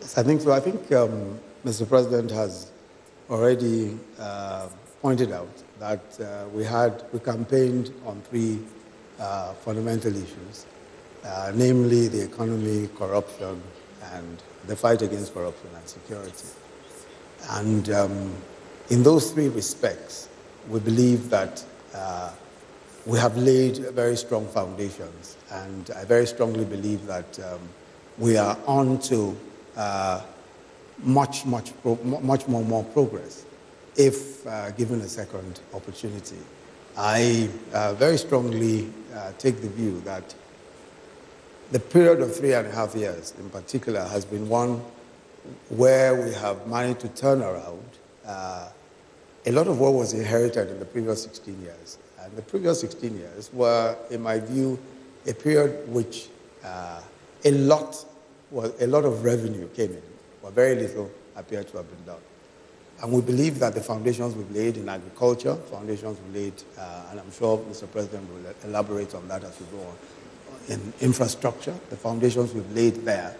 Yes, I think so. I think Mr. President has already pointed out that we campaigned on three fundamental issues, namely the economy, corruption, and the fight against corruption and security. And in those three respects, we believe that we have laid very strong foundations, and I very strongly believe that we are on to much more progress if given a second opportunity. I very strongly take the view that the period of 3.5 years in particular has been one where we have managed to turn around a lot of what was inherited in the previous 16 years. And the previous 16 years were, in my view, a period which a lot of revenue came in, but very little appeared to have been done. And we believe that the foundations we've laid in agriculture, foundations we've laid, and I'm sure Mr. President will elaborate on that as we go on, in infrastructure, the foundations we've laid there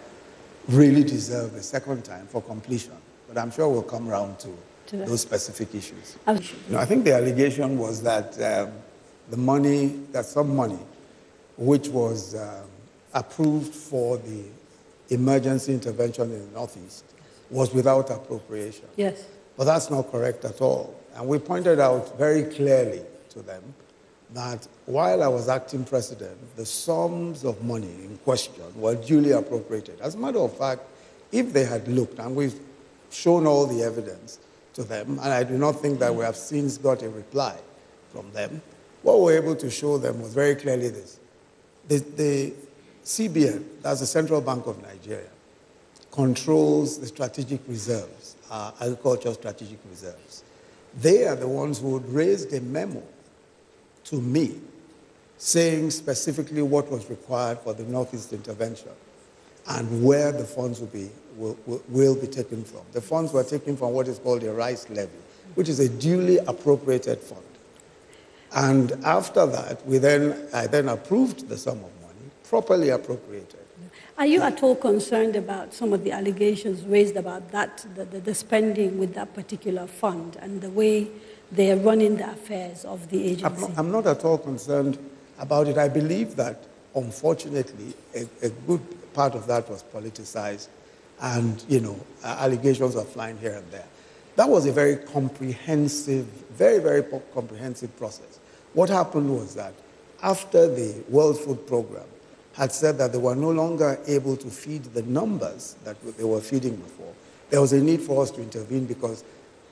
really deserve a second time for completion. But I'm sure we'll come around to those specific issues. I think the allegation was that some money which was approved for the emergency intervention in the Northeast was without appropriation. Yes. But that's not correct at all. And we pointed out very clearly to them that while I was acting president, the sums of money in question were duly appropriated. As a matter of fact, if they had looked, and we've shown all the evidence to them, and I do not think that we have since got a reply from them, what we were able to show them was very clearly this. The CBN, that's the Central Bank of Nigeria, controls the strategic reserves, agricultural strategic reserves. They are the ones who would raise a memo to me saying specifically what was required for the Northeast intervention and where the funds will be taken from. The funds were taken from what is called a rice levy, which is a duly appropriated fund. And after that, I then approved the sum of money, properly appropriated. Are you at all concerned about some of the allegations raised about that, the spending with that particular fund and the way they are running the affairs of the agency? I'm not at all concerned about it. I believe that, unfortunately, a good part of that was politicized and, allegations are flying here and there. That was a very comprehensive, very, very comprehensive process. What happened was that after the World Food Program had said that they were no longer able to feed the numbers that they were feeding before, there was a need for us to intervene because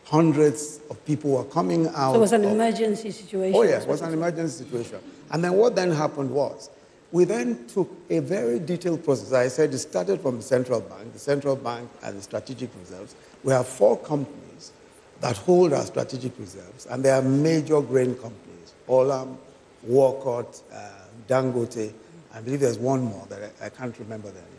hundreds of people were coming out. So it was an emergency situation? Oh, yes, it was an emergency situation. And then what then happened was, we then took a very detailed process. I said it started from the central bank and the strategic reserves. We have 4 companies that hold our strategic reserves, and they are major grain companies, Olam, Walcott, Dangote, I believe there's one more that I can't remember their name.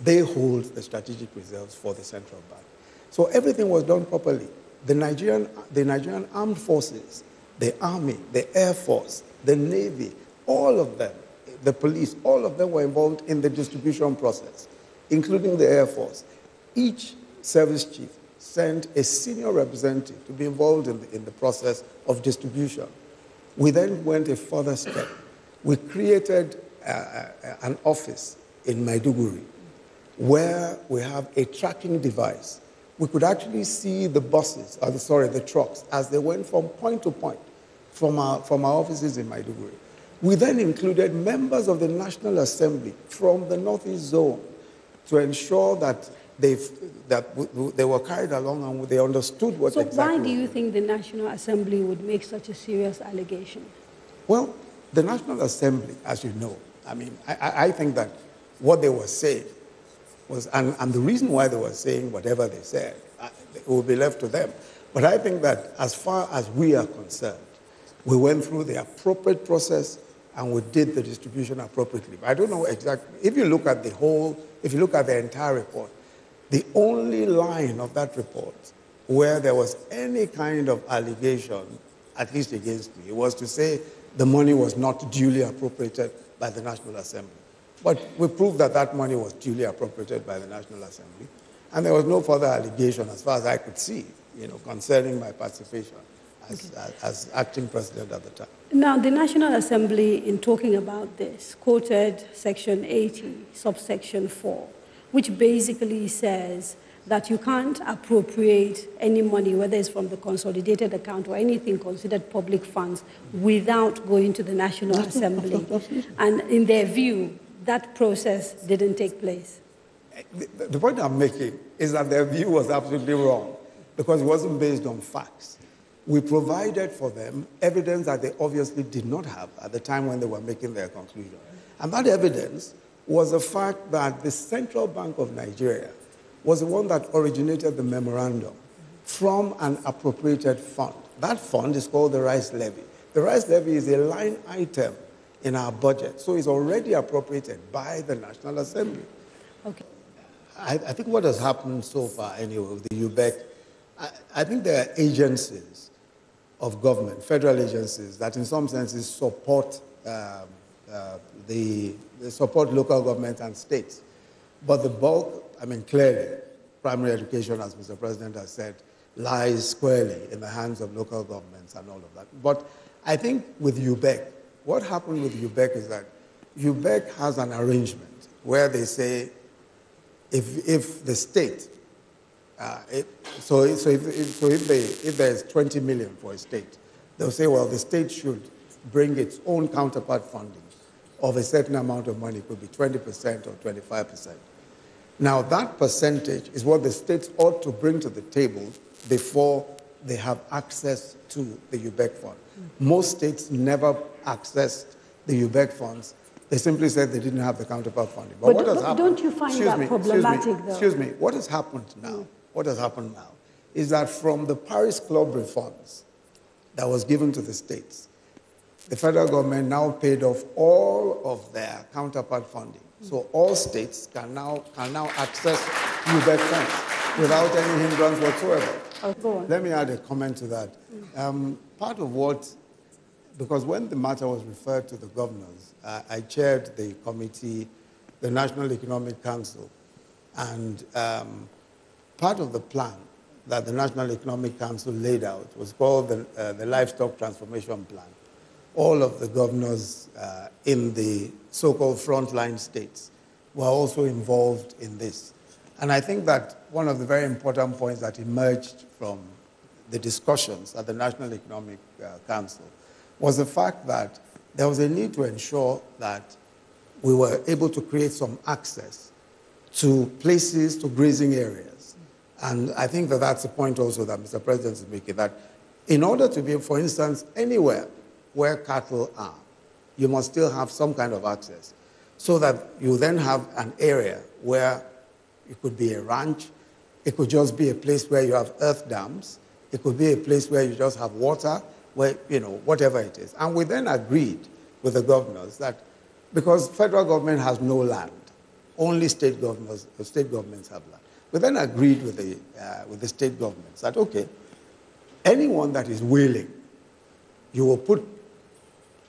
They hold the strategic reserves for the central bank. So everything was done properly. The Nigerian armed forces, the army, the air force, the navy, all of them, the police, all of them were involved in the distribution process, including the air force. Each service chief sent a senior representative to be involved in the process of distribution. We then went a further step. We created an office in Maiduguri where we have a tracking device. We could actually see the the trucks, as they went from point to point from our offices in Maiduguri. We then included members of the National Assembly from the Northeast Zone to ensure that they were carried along and they understood what exactly. So why do you think the National Assembly would make such a serious allegation? Well, the National Assembly, as you know, I think that what they were saying was, and the reason why they were saying whatever they said, it will be left to them. But I think that as far as we are concerned, we went through the appropriate process and we did the distribution appropriately. I don't know exactly. If you look at the entire report, the only line of that report where there was any kind of allegation, at least against me, was to say the money was not duly appropriated by the National Assembly. But we proved that that money was duly appropriated by the National Assembly. And there was no further allegation, as far as I could see, concerning my participation as acting president at the time. Now, the National Assembly, in talking about this, quoted Section 80, subsection 4, which basically says that you can't appropriate any money, whether it's from the consolidated account or anything considered public funds, without going to the National Assembly. And in their view, that process didn't take place. The point I'm making is that their view was absolutely wrong because it wasn't based on facts. We provided for them evidence that they obviously did not have at the time when they were making their conclusion. And that evidence was the fact that the Central Bank of Nigeria was the one that originated the memorandum from an appropriated fund. That fund is called the Rice Levy. The Rice Levy is a line item in our budget, so it's already appropriated by the National Assembly. Okay. I think what has happened so far, anyway, with the UBEC, I think there are agencies of government, federal agencies, that in some senses support support local government and states. But the bulk, clearly, primary education, as Mr. President has said, lies squarely in the hands of local governments and all of that. But I think with UBEC, what happened with UBEC is that UBEC has an arrangement where they say if the state, if there's 20 million for a state, they'll say, well, the state should bring its own counterpart funding of a certain amount of money. It could be 20% or 25%. Now, that percentage is what the states ought to bring to the table before they have access to the UBEC fund. Most states never accessed the UBEC funds. They simply said they didn't have the counterpart funding. But what has happened? Don't you find that problematic, though? Excuse me. What has happened now? What has happened now is that from the Paris Club reforms that was given to the states, the federal government now paid off all of their counterpart funding. So all states can now access UBEC funds without any hindrance whatsoever. Oh, go on. Let me add a comment to that. Part of what, because when the matter was referred to the governors, I chaired the committee, the National Economic Council, and part of the plan that the National Economic Council laid out was called the Livestock Transformation Plan. All of the governors in the so-called frontline states were also involved in this. And I think that one of the very important points that emerged from the discussions at the National Economic Council was the fact that there was a need to ensure that we were able to create some access to places, to grazing areas. And I think that that's the point also that Mr. President is making, that in order to be, for instance, anywhere where cattle are, you must still have some kind of access, so that you then have an area where it could be a ranch, it could just be a place where you have earth dams, it could be a place where you just have water, where, whatever it is. And we then agreed with the governors that, because federal government has no land, only state governments have land. We then agreed with the state governments that, okay, anyone that is willing, you will put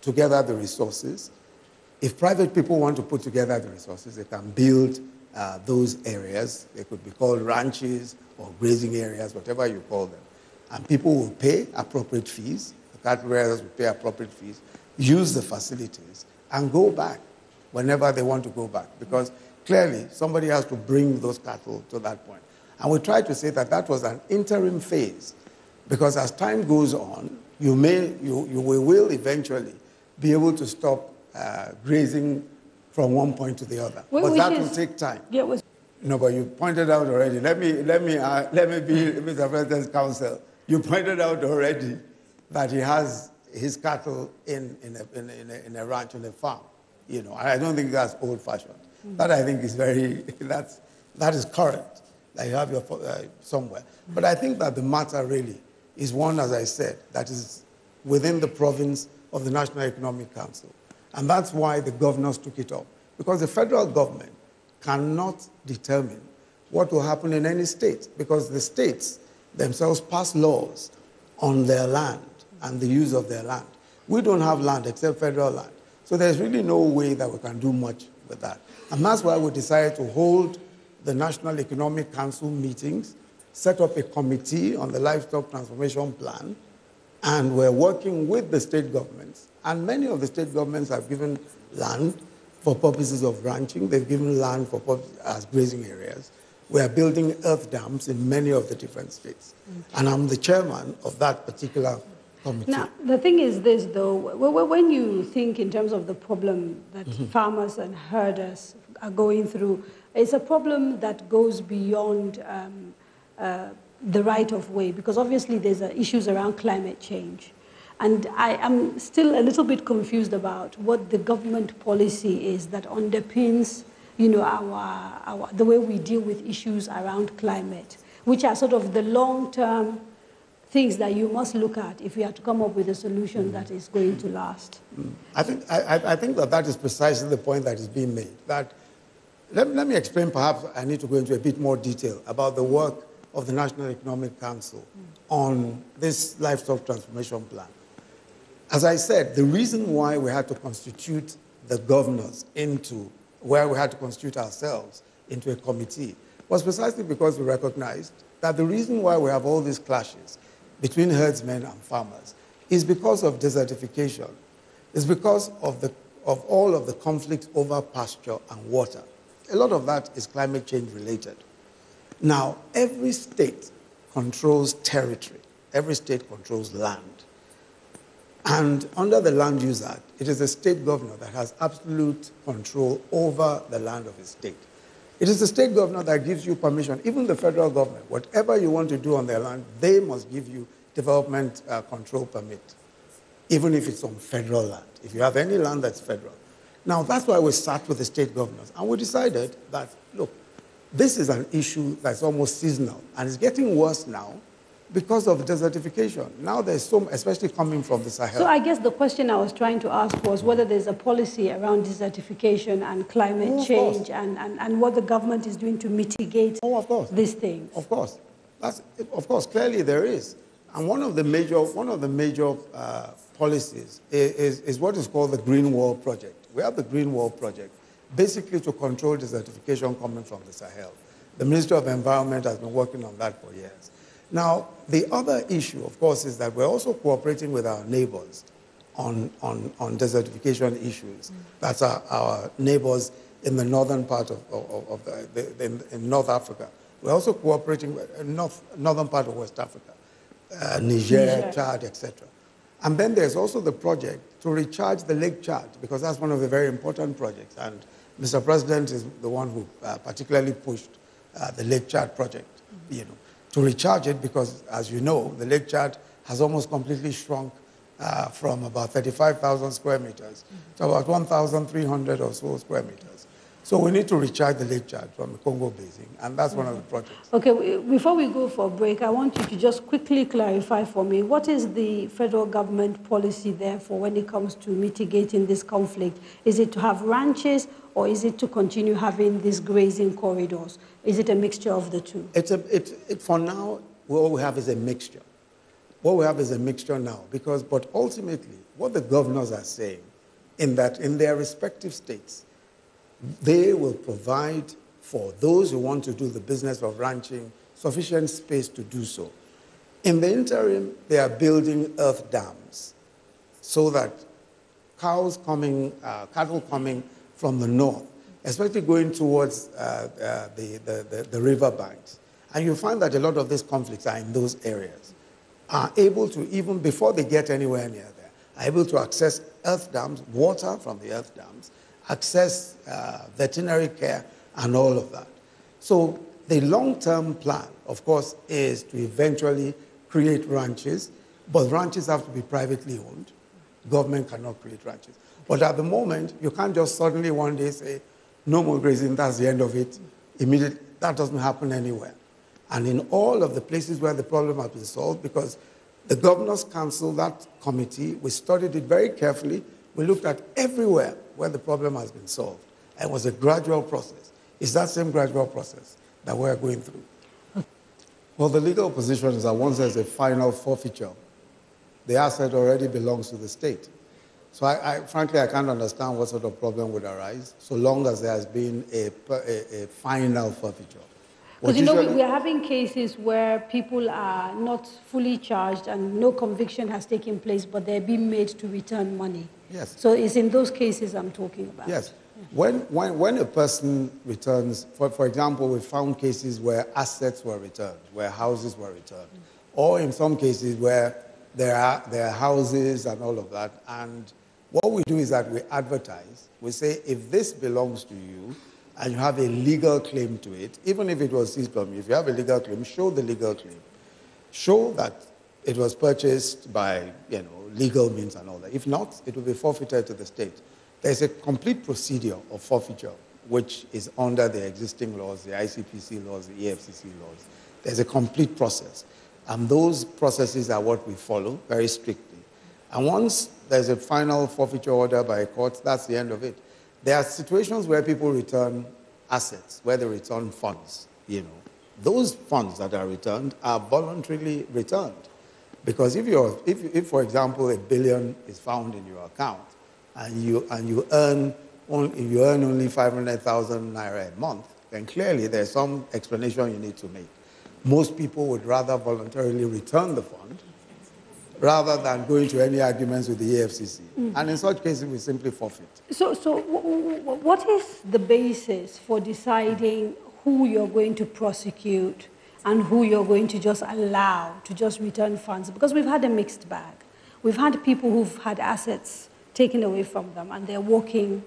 together the resources. If private people want to put together the resources, they can build those areas. They could be called ranches or grazing areas, whatever you call them. And people will pay appropriate fees. The cattle raisers will pay appropriate fees, use the facilities, and go back whenever they want to go back. Because clearly, somebody has to bring those cattle to that point. And we tried to say that that was an interim phase, because as time goes on, you will eventually be able to stop grazing from one point to the other. But that will take time. Yeah, No, but you pointed out already. Let me be Mr. President's counsel. You pointed out already that he has his cattle in a ranch, in a farm. And I don't think that's old-fashioned. Mm-hmm. That I think is that is current. That you have your somewhere. But I think that the matter really is one, as I said, that is within the province of the National Economic Council. And that's why the governors took it up. Because the federal government cannot determine what will happen in any state, because the states themselves pass laws on their land and the use of their land. We don't have land except federal land. So there's really no way that we can do much with that. And that's why we decided to hold the National Economic Council meetings, set up a committee on the livestock transformation plan, and we're working with the state governments. And many of the state governments have given land for purposes of ranching. They've given land for purposes as grazing areas. We are building earth dams in many of the different states. And I'm the chairman of that particular committee. Now, the thing is this, though, when you think in terms of the problem that farmers and herders are going through, it's a problem that goes beyond the right of way, because obviously there's issues around climate change. And I am still a little bit confused about what the government policy is that underpins, you know, the way we deal with issues around climate, which are sort of the long-term things that you must look at if you have to come up with a solution that is going to last. I think that is precisely the point that is being made. That let me explain, perhaps I need to go into a bit more detail about the work of the National Economic Council on this livestock transformation plan. As I said, the reason why we had to constitute the governors where we had to constitute ourselves into a committee was precisely because we recognized that the reason why we have all these clashes between herdsmen and farmers is because of desertification. It's because of all of the conflicts over pasture and water. A lot of that is climate change related. Now, every state controls territory. Every state controls land. And under the Land Use Act, it is the state governor that has absolute control over the land of his state. It is the state governor that gives you permission, even the federal government. Whatever you want to do on their land, they must give you development control permit, even if it's on federal land, if you have any land that's federal. Now, that's why we sat with the state governors, and we decided that, look, this is an issue that's almost seasonal, and it's getting worse now because of desertification. Now there's some, especially coming from the Sahel. So I guess the question I was trying to ask was whether there's a policy around desertification and climate change and what the government is doing to mitigate these things. Of course. Of course, clearly there is. And one of the major policies is what is called the Green Wall Project. We have the Green Wall Project, basically to control desertification coming from the Sahel. The Ministry of Environment has been working on that for years. Now, the other issue, of course, is that we're also cooperating with our neighbors on desertification issues. That's our neighbors in the northern part in North Africa. We're also cooperating with northern part of West Africa, Niger, Chad, etc. And then there's also the project to recharge the Lake Chad, because that's one of the very important projects. And Mr. President is the one who particularly pushed the Lake Chad project, to recharge it, because, as you know, the Lake Chad has almost completely shrunk from about 35,000 square meters to about 1,300 or so square meters. So we need to recharge the Lake Chad from the Congo Basin, and that's one of the projects. Okay, before we go for a break, I want you to just quickly clarify for me, what is the federal government policy therefore when it comes to mitigating this conflict? Is it to have ranches, or is it to continue having these grazing corridors? Is it a mixture of the two? For now, what we have is a mixture. What we have is a mixture now, but ultimately, what the governors are saying, in that in their respective states, they will provide for those who want to do the business of ranching sufficient space to do so. In the interim, they are building earth dams so that cattle coming from the north, especially going towards the river banks. And you find that a lot of these conflicts are in those areas, are able to, even before they get anywhere near there, are able to access earth dams, water from the earth dams, access veterinary care, and all of that. So the long-term plan, of course, is to eventually create ranches, but ranches have to be privately owned. Government cannot create ranches. But at the moment, you can't just suddenly one day say, no more grazing, that's the end of it. Immediately, that doesn't happen anywhere. And in all of the places where the problem has been solved, because the Governor's Council, that committee, we studied it very carefully. We looked at everywhere where the problem has been solved. And it was a gradual process. It's that same gradual process that we're going through. Well, the legal position is that once there's a final forfeiture, the asset already belongs to the state. So frankly, I can't understand what sort of problem would arise so long as there has been a final forfeiture. Because we are having cases where people are not fully charged and no conviction has taken place, but they're being made to return money. Yes. So it's in those cases I'm talking about. Yes. Yeah. When a person returns, for example, we found cases where assets were returned, where houses were returned, or in some cases where there are houses and all of that. And what we do is that we advertise. We say, if this belongs to you and you have a legal claim to it, even if it was seized from you, if you have a legal claim, show the legal claim. Show that it was purchased by, legal means and all that. If not, it will be forfeited to the state. There's a complete procedure of forfeiture, which is under the existing laws, the ICPC laws, the EFCC laws. There's a complete process. And those processes are what we follow very strictly. And once there's a final forfeiture order by a court, that's the end of it. There are situations where people return assets, where they return funds, Those funds that are returned are voluntarily returned. Because if for example, $1 billion is found in your account and you earn only 500,000 naira a month, then clearly there's some explanation you need to make. Most people would rather voluntarily return the fund rather than going to any arguments with the EFCC. And in such cases, we simply forfeit. So what is the basis for deciding who you're going to prosecute and who you're going to just allow to just return funds? Because we've had a mixed bag. We've had people who've had assets taken away from them and they're walking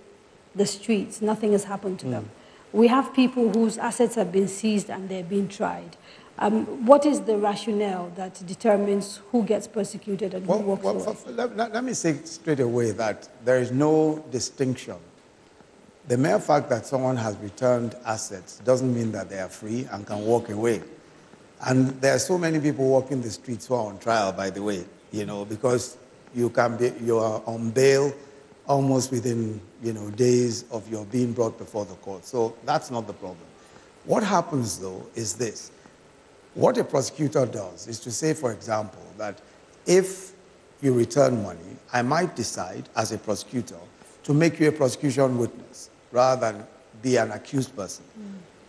the streets. Nothing has happened to them. We have people whose assets have been seized and they're being tried. What is the rationale that determines who gets persecuted and who walks away? Let me say straight away that there is no distinction. The mere fact that someone has returned assets doesn't mean that they are free and can walk away. And there are so many people walking the streets who are on trial, by the way, because you are on bail almost within, days of your being brought before the court. So that's not the problem. What happens, though, is this. What a prosecutor does is to say, for example, that if you return money, I might decide as a prosecutor to make you a prosecution witness rather than be an accused person.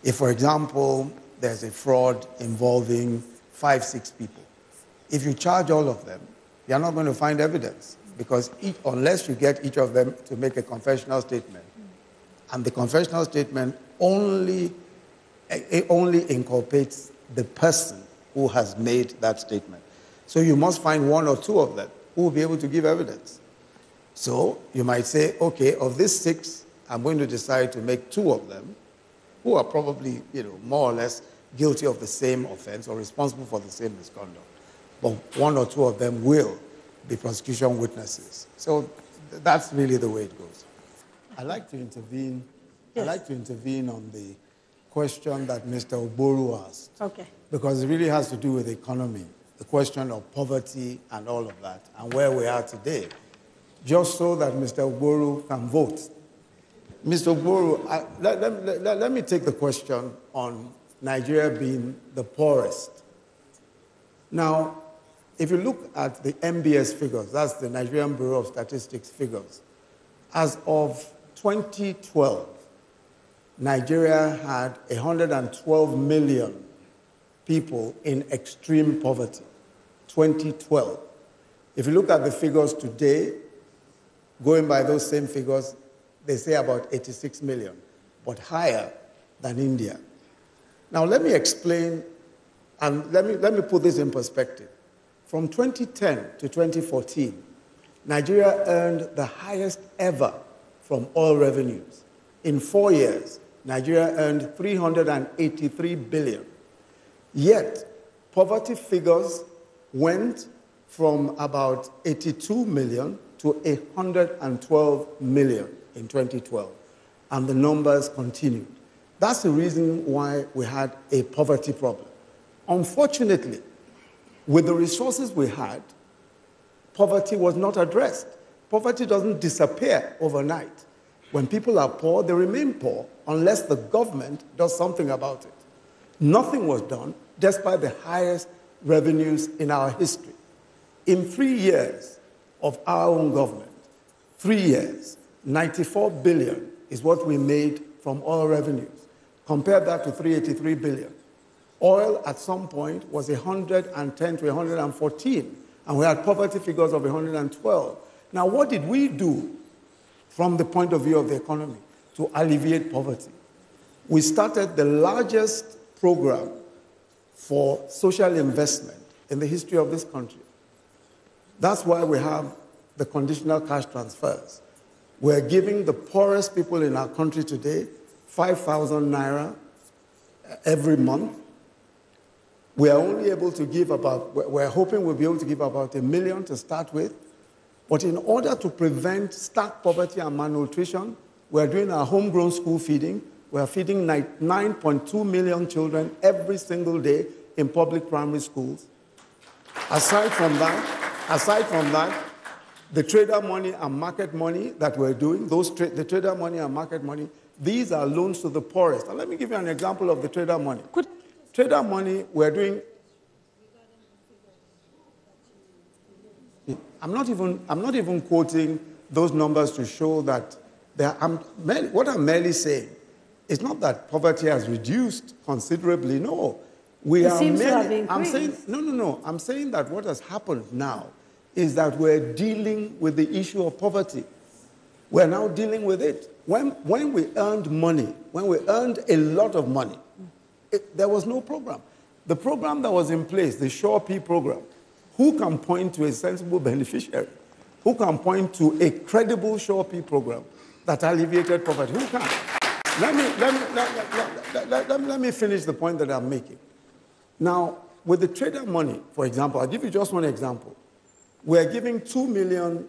If, for example, there's a fraud involving 5, 6 people, if you charge all of them, you're not going to find evidence because unless you get each of them to make a confessional statement, and the confessional statement only inculpates the person who has made that statement. So you must find 1 or 2 of them who will be able to give evidence. So you might say, okay, of these 6, I'm going to decide to make 2 of them who are probably, more or less guilty of the same offense or responsible for the same misconduct. But 1 or 2 of them will be prosecution witnesses. So that's really the way it goes. I'd like to intervene. Yes. I'd like to intervene on the question that Mr. Ogboru asked. Okay. Because it really has to do with the economy, the question of poverty and all of that, and where we are today, just so that Mr. Ogboru can vote. Mr. Ogboru, let me take the question on Nigeria being the poorest. Now, if you look at the MBS figures, that's the Nigerian Bureau of Statistics figures, as of 2012, Nigeria had 112 million people in extreme poverty, 2012. If you look at the figures today, going by those same figures, they say about 86 million, but higher than India. Now let me explain, and let me put this in perspective. From 2010 to 2014, Nigeria earned the highest ever from oil revenues. In 4 years, Nigeria earned 383 billion. Yet, poverty figures went from about 82 million to 112 million in 2012. And the numbers continued. That's the reason why we had a poverty problem. Unfortunately, with the resources we had, poverty was not addressed. Poverty doesn't disappear overnight. When people are poor, they remain poor unless the government does something about it. Nothing was done, despite the highest revenues in our history. In 3 years of our own government, 3 years, 94 billion is what we made from oil revenues. Compare that to 383 billion. Oil at some point was 110 to 114, and we had poverty figures of 112. Now, what did we do from the point of view of the economy to alleviate poverty? We started the largest program for social investment in the history of this country. That's why we have the conditional cash transfers. We're giving the poorest people in our country today 5,000 naira every month. We are only able to give we're hoping we'll be able to give about 1 million to start with. But in order to prevent stark poverty and malnutrition, we're doing our homegrown school feeding. We're feeding 9.2 million children every single day in public primary schools. Aside from that, the trader money and market money that we're doing, the trader money and market money, these are loans to the poorest. And let me give you an example of the trader money. Trader money, we're doing. I'm not even quoting those numbers to show that what I'm merely saying is not that poverty has reduced considerably. No, I'm saying that what has happened now is that we're dealing with the issue of poverty. We're now dealing with it. When we earned money, when we earned a lot of money, there was no program. The program that was in place, the Sure P program, who can point to a sensible beneficiary? Who can point to a credible Sure P program that alleviated poverty? Who can? Let me finish the point that I'm making. Now, with the trader money, for example, I'll give you just one example. We're giving 2 million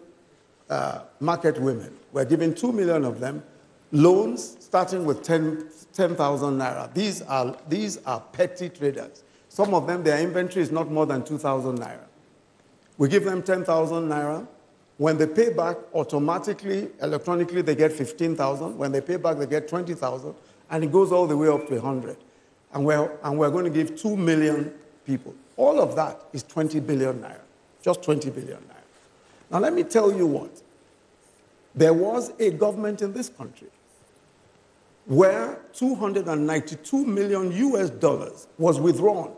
market women. We're giving 2 million of them loans starting with 10,000 naira. These are petty traders. Some of them, their inventory is not more than 2,000 naira. We give them 10,000 naira. When they pay back, automatically, electronically, they get 15,000. When they pay back, they get 20,000. And it goes all the way up to 100. And we're going to give 2 million people. All of that is 20 billion naira. Just 20 billion naira. Now, let me tell you what. There was a government in this country where $292 million was withdrawn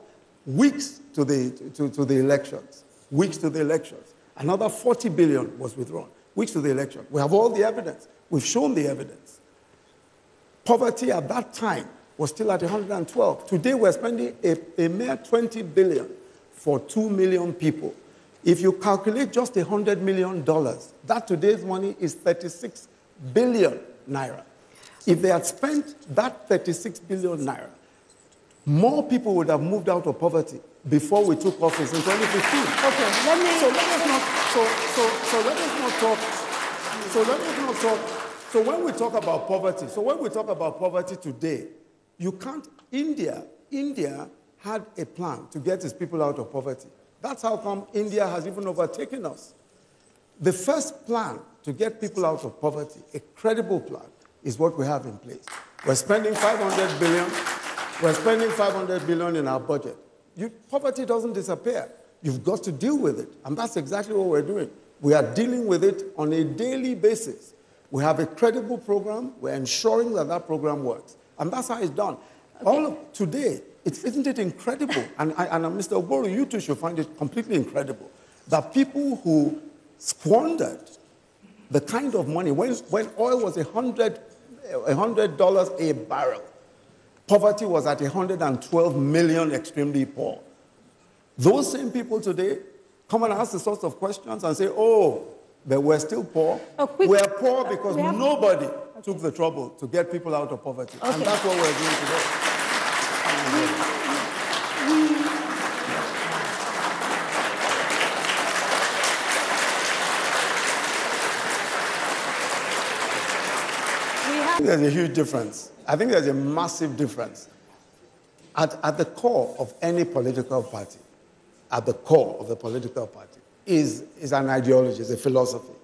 weeks to the elections. Weeks to the elections. Another 40 billion was withdrawn weeks to the election. We have all the evidence. We've shown the evidence. Poverty at that time was still at 112. Today we're spending a mere 20 billion for 2 million people. If you calculate just $100 million, that today's money is 36 billion naira. If they had spent that 36 billion naira, more people would have moved out of poverty before we took office in 2015. Okay, let us not talk. So when we talk about poverty today, you can't. India had a plan to get its people out of poverty. That's how come India has even overtaken us. The first plan to get people out of poverty, a credible plan, is what we have in place. We're spending 500 billion. We're spending 500 billion in our budget. Poverty doesn't disappear. You've got to deal with it. And that's exactly what we're doing. We are dealing with it on a daily basis. We have a credible program. We're ensuring that program works. And that's how it's done. Okay. All of today, isn't it incredible? And Mr. Oboru, you too should find it completely incredible that people who squandered the kind of money, when oil was $100 a barrel, poverty was at 112 million extremely poor. Those same people today come and ask the sorts of questions and say, oh, but we're still poor. We're poor because nobody took the trouble to get people out of poverty. Okay. And that's what we're doing today. There's a huge difference. I think there's a massive difference. At the core of any political party, at the core of the political party, is an ideology, is a philosophy.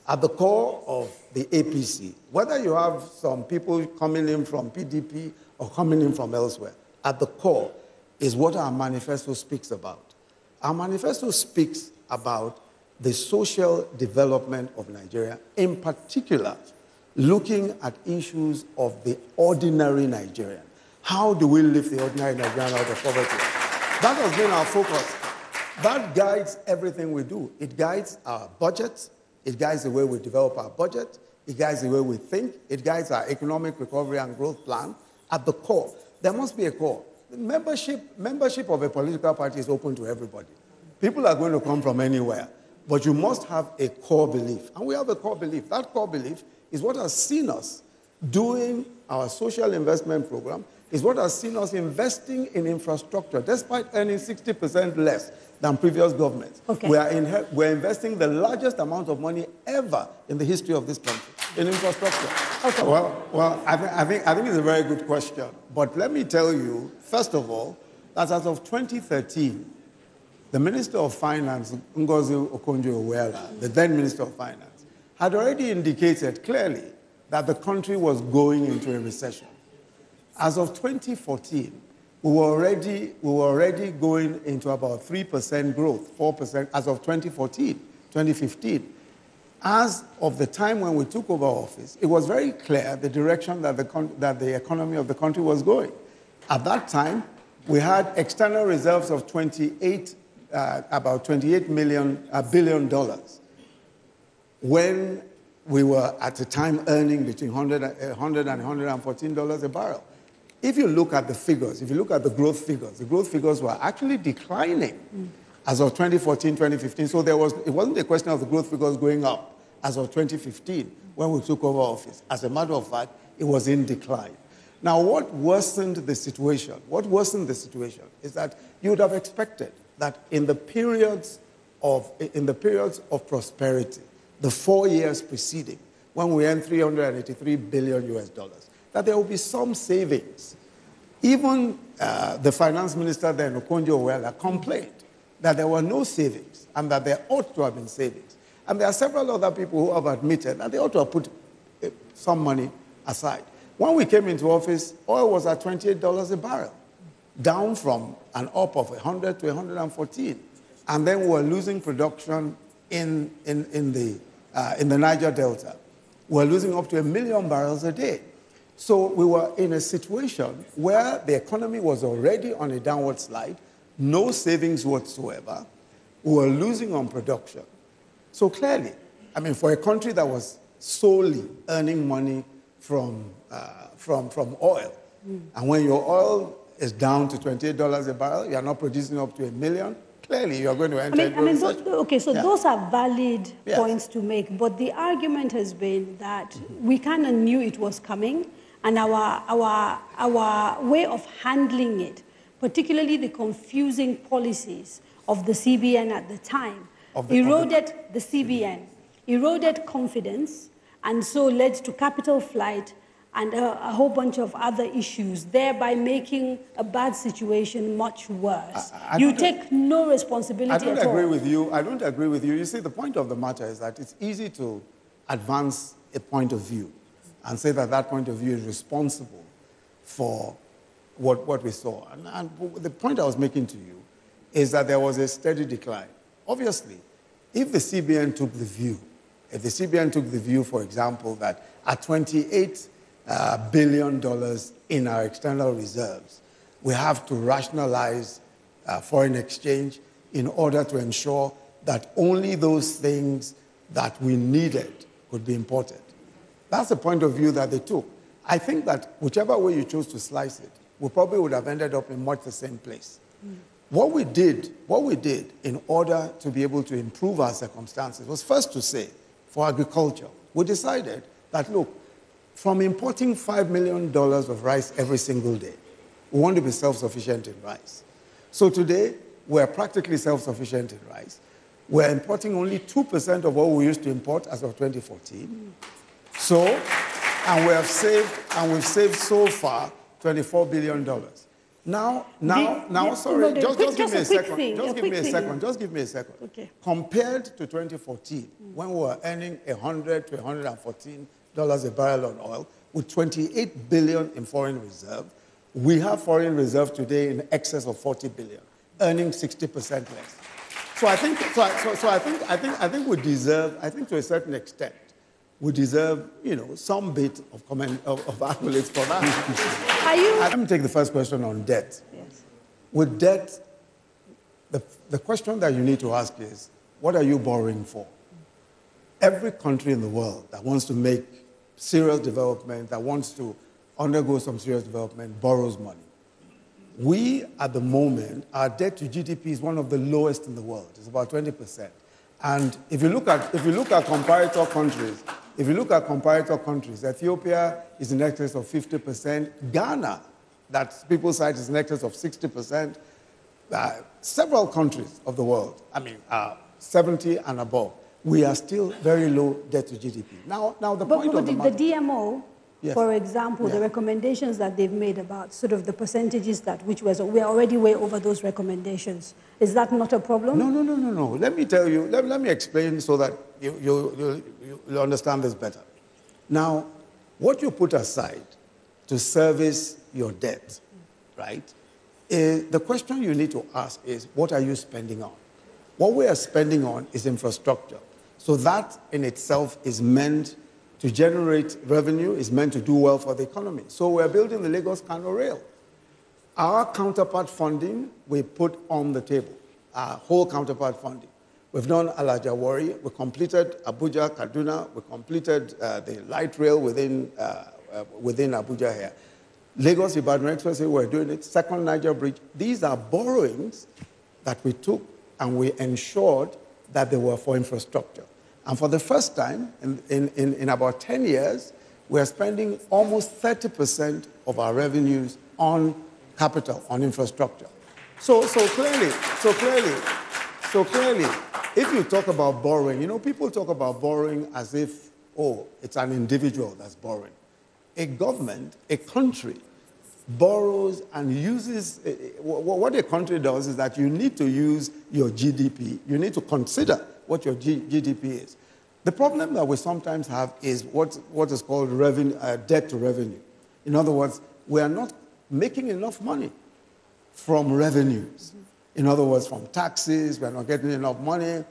At the core of the APC, whether you have some people coming in from PDP or coming in from elsewhere, at the core is what our manifesto speaks about. Our manifesto speaks about the social development of Nigeria, in particular, looking at issues of the ordinary Nigerian. How do we lift the ordinary Nigerian out of poverty? That has been our focus. That guides everything we do. It guides our budget. It guides the way we develop our budget. It guides the way we think. It guides our economic recovery and growth plan. At the core, there must be a core. Membership of a political party is open to everybody. People are going to come from anywhere. But you must have a core belief. And we have a core belief. That core belief is what has seen us doing our social investment program, is what has seen us investing in infrastructure, despite earning 60% less than previous governments. Okay. We're investing the largest amount of money ever in the history of this country in infrastructure. Okay. Well, I think it's a very good question. But let me tell you, first of all, that as of 2013, the Minister of Finance, Ngozi Okonjo-Iweala, the then Minister of Finance, had already indicated clearly that the country was going into a recession. As of 2014, we were already going into about 3% growth, 4% as of 2014, 2015. As of the time when we took over office, it was very clear the direction that the economy of the country was going. At that time, we had external reserves of about $28 billion, when we were at the time earning between $100 and $114 a barrel. If you look at the figures, if you look at the growth figures were actually declining as of 2014, 2015. So it wasn't a question of the growth figures going up as of 2015 when we took over office. As a matter of fact, it was in decline. Now, what worsened the situation is that you would have expected that in the periods of prosperity, the 4 years preceding, when we earned $383 billion, that there will be some savings. Even the finance minister then, Okonjo-Iweala, complained that there were no savings and that there ought to have been savings. And there are several other people who have admitted that they ought to have put some money aside. When we came into office, oil was at $28 a barrel, down from an up of 100 to 114. And then we were losing production in the Niger Delta. We were losing up to 1 million barrels a day. So we were in a situation where the economy was already on a downward slide, no savings whatsoever. We were losing on production. So clearly, I mean, for a country that was solely earning money from oil, and when your oil is down to $28 a barrel, you are not producing up to 1 million, clearly you're going to enter into recession. Those are valid points to make, but the argument has been that we kind of knew it was coming, and our way of handling it, particularly the confusing policies of the CBN at the time, eroded the CBN, eroded confidence, and so led to capital flight and a whole bunch of other issues, thereby making a bad situation much worse. You take no responsibility at all. I don't agree with you. You see, the point of the matter is that it's easy to advance a point of view and say that that point of view is responsible for what we saw. And the point I was making to you is that there was a steady decline. Obviously, if the CBN took the view, for example, that at $28 billion in our external reserves, we have to rationalize foreign exchange in order to ensure that only those things that we needed could be imported. That's the point of view that they took. I think that whichever way you chose to slice it, we probably would have ended up in much the same place. What we did in order to be able to improve our circumstances was first to say, for agriculture, we decided that, look, from importing $5 million of rice every single day, we want to be self-sufficient in rice. So today, we're practically self-sufficient in rice. We're importing only 2% of what we used to import as of 2014. So, and we've saved so far $24 billion. Just give me a second. Okay. Compared to 2014, when we were earning $100 to $114 a barrel on oil, with $28 billion in foreign reserve, we have foreign reserve today in excess of $40 billion, earning 60% less. So I think we deserve, I think to a certain extent, we deserve, some bit of comment of accolades for that. Let me take the first question on debt. Yes. With debt, the question that you need to ask is, what are you borrowing for? Every country in the world that wants to make serious development, that wants to undergo some serious development, borrows money. We, at the moment, our debt to GDP is one of the lowest in the world. It's about 20%. And if you look at comparator countries, Ethiopia is in excess of 50%. Ghana, that people cite, is in excess of 60%. Several countries of the world, 70 and above. We are still very low debt to GDP. Now the point of the matter... the DMO, yes. For example, the recommendations that they've made about sort of the percentages we're already way over those recommendations. Is that not a problem? No. Let me tell you, let me explain so that you'll understand this better. Now, what you put aside to service your debt, right, the question you need to ask is, what are you spending on? What we are spending on is infrastructure. So that in itself is meant to generate revenue, is meant to do well for the economy. So we're building the Lagos-Kano Rail. Our counterpart funding, we put on the table, our whole counterpart funding. We've done Alajawari, we completed Abuja, Kaduna, we completed the light rail within Abuja here. Lagos-Ibadan Expressway, we're doing it. Second Niger Bridge. These are borrowings that we took and we ensured that they were for infrastructure. And for the first time in about 10 years, we're spending almost 30% of our revenues on capital, on infrastructure. So clearly, if you talk about borrowing, people talk about borrowing as if, it's an individual that's borrowing. A government, a country, borrows and uses, what a country does is that you need to use your GDP. You need to consider what your GDP is. The problem that we sometimes have is what is called debt to revenue. In other words, we are not making enough money from revenues. In other words, from taxes, we are not getting enough money.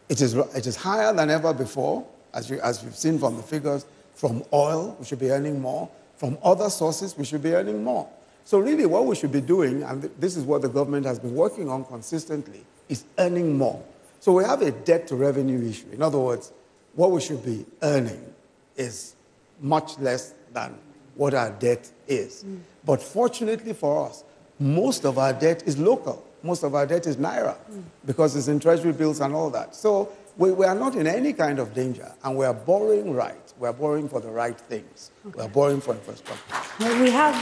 It is higher than ever before, as you've seen from the figures. From oil, we should be earning more. From other sources, we should be earning more. So really what we should be doing, and this is what the government has been working on consistently, is earning more. So we have a debt to revenue issue. In other words, what we should be earning is much less than what our debt is. But fortunately for us, most of our debt is local. Most of our debt is Naira because it's in treasury bills and all that. So we are not in any kind of danger, and we are borrowing right. We are borrowing for the right things. Okay. We are borrowing for infrastructure. Well, we have